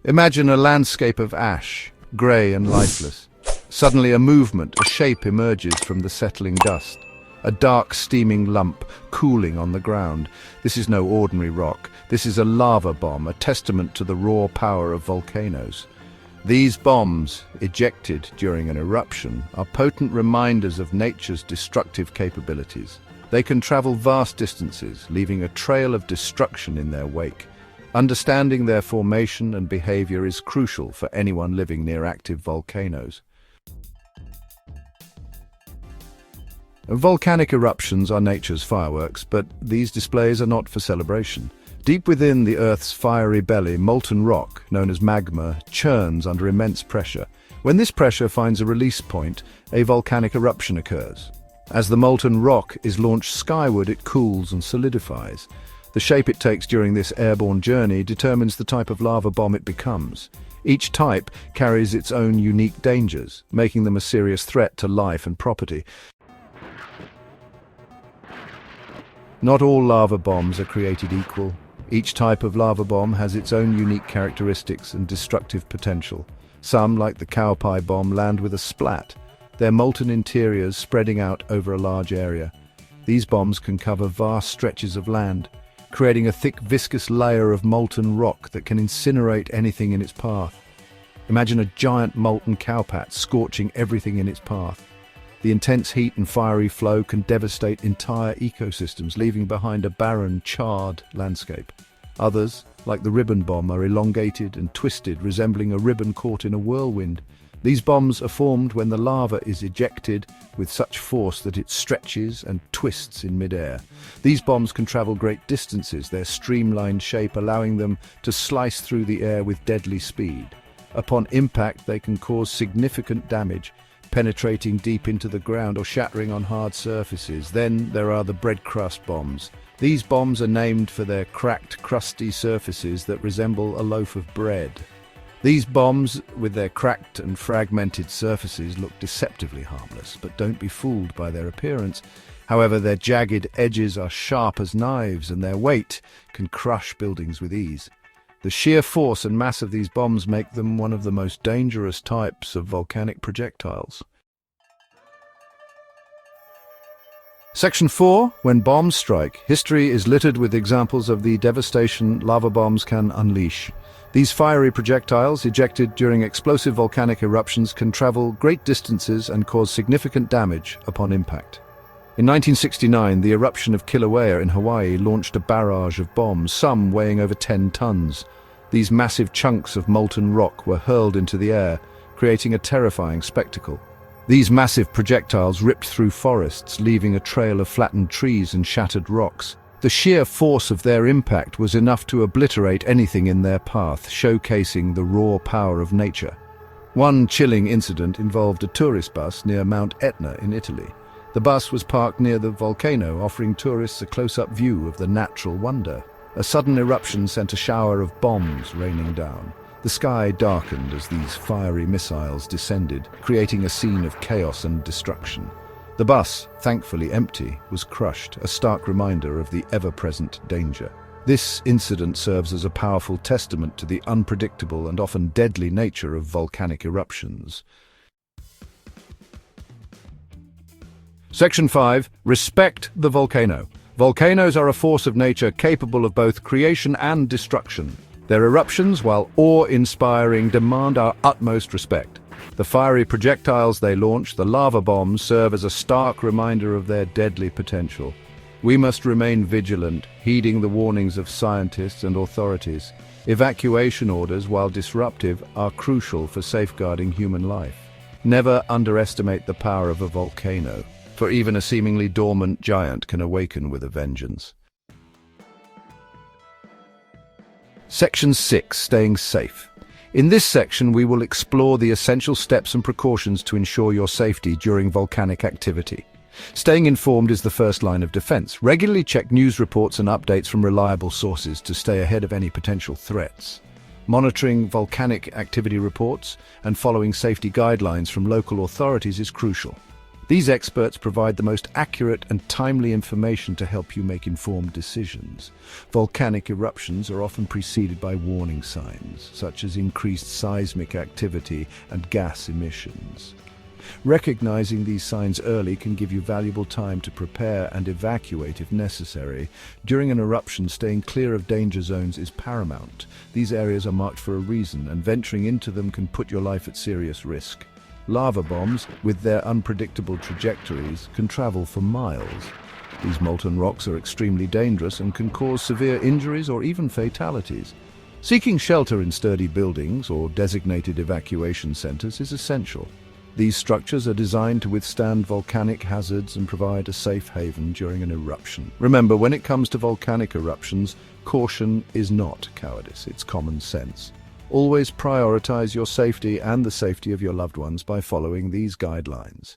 Imagine a landscape of ash, grey and lifeless. Suddenly a movement, a shape emerges from the settling dust. A dark, steaming lump, cooling on the ground. This is no ordinary rock. This is a lava bomb, a testament to the raw power of volcanoes. These bombs, ejected during an eruption, are potent reminders of nature's destructive capabilities. They can travel vast distances, leaving a trail of destruction in their wake. Understanding their formation and behavior is crucial for anyone living near active volcanoes. Volcanic eruptions are nature's fireworks, but these displays are not for celebration. Deep within the Earth's fiery belly, molten rock, known as magma, churns under immense pressure. When this pressure finds a release point, a volcanic eruption occurs. As the molten rock is launched skyward, it cools and solidifies. The shape it takes during this airborne journey determines the type of lava bomb it becomes. Each type carries its own unique dangers, making them a serious threat to life and property. Not all lava bombs are created equal. Each type of lava bomb has its own unique characteristics and destructive potential. Some, like the cow pie bomb, land with a splat, their molten interiors spreading out over a large area. These bombs can cover vast stretches of land, creating a thick, viscous layer of molten rock that can incinerate anything in its path. Imagine a giant molten cowpat scorching everything in its path. The intense heat and fiery flow can devastate entire ecosystems, leaving behind a barren, charred landscape. Others, like the ribbon bomb, are elongated and twisted, resembling a ribbon caught in a whirlwind. These bombs are formed when the lava is ejected with such force that it stretches and twists in midair. These bombs can travel great distances, their streamlined shape allowing them to slice through the air with deadly speed. Upon impact, they can cause significant damage, penetrating deep into the ground or shattering on hard surfaces. Then there are the bread crust bombs. These bombs are named for their cracked, crusty surfaces that resemble a loaf of bread. These bombs, with their cracked and fragmented surfaces, look deceptively harmless, but don't be fooled by their appearance. However, their jagged edges are sharp as knives, and their weight can crush buildings with ease. The sheer force and mass of these bombs make them one of the most dangerous types of volcanic projectiles. Section 4. When bombs strike, history is littered with examples of the devastation lava bombs can unleash. These fiery projectiles, ejected during explosive volcanic eruptions, can travel great distances and cause significant damage upon impact. In 1969, the eruption of Kilauea in Hawaii launched a barrage of bombs, some weighing over 10 tons. These massive chunks of molten rock were hurled into the air, creating a terrifying spectacle. These massive projectiles ripped through forests, leaving a trail of flattened trees and shattered rocks. The sheer force of their impact was enough to obliterate anything in their path, showcasing the raw power of nature. One chilling incident involved a tourist bus near Mount Etna in Italy. The bus was parked near the volcano, offering tourists a close-up view of the natural wonder. A sudden eruption sent a shower of bombs raining down. The sky darkened as these fiery missiles descended, creating a scene of chaos and destruction. The bus, thankfully empty, was crushed, a stark reminder of the ever-present danger. This incident serves as a powerful testament to the unpredictable and often deadly nature of volcanic eruptions. Section 5. Respect the volcano. Volcanoes are a force of nature capable of both creation and destruction. Their eruptions, while awe-inspiring, demand our utmost respect. The fiery projectiles they launch, the lava bombs, serve as a stark reminder of their deadly potential. We must remain vigilant, heeding the warnings of scientists and authorities. Evacuation orders, while disruptive, are crucial for safeguarding human life. Never underestimate the power of a volcano, for even a seemingly dormant giant can awaken with a vengeance. Section 6. Staying safe. In this section, we will explore the essential steps and precautions to ensure your safety during volcanic activity. Staying informed is the first line of defense. Regularly check news reports and updates from reliable sources to stay ahead of any potential threats. Monitoring volcanic activity reports and following safety guidelines from local authorities is crucial. These experts provide the most accurate and timely information to help you make informed decisions. Volcanic eruptions are often preceded by warning signs, such as increased seismic activity and gas emissions. Recognizing these signs early can give you valuable time to prepare and evacuate if necessary. During an eruption, staying clear of danger zones is paramount. These areas are marked for a reason, and venturing into them can put your life at serious risk. Lava bombs, with their unpredictable trajectories, can travel for miles. These molten rocks are extremely dangerous and can cause severe injuries or even fatalities. Seeking shelter in sturdy buildings or designated evacuation centers is essential. These structures are designed to withstand volcanic hazards and provide a safe haven during an eruption. Remember, when it comes to volcanic eruptions, caution is not cowardice, it's common sense. Always prioritize your safety and the safety of your loved ones by following these guidelines.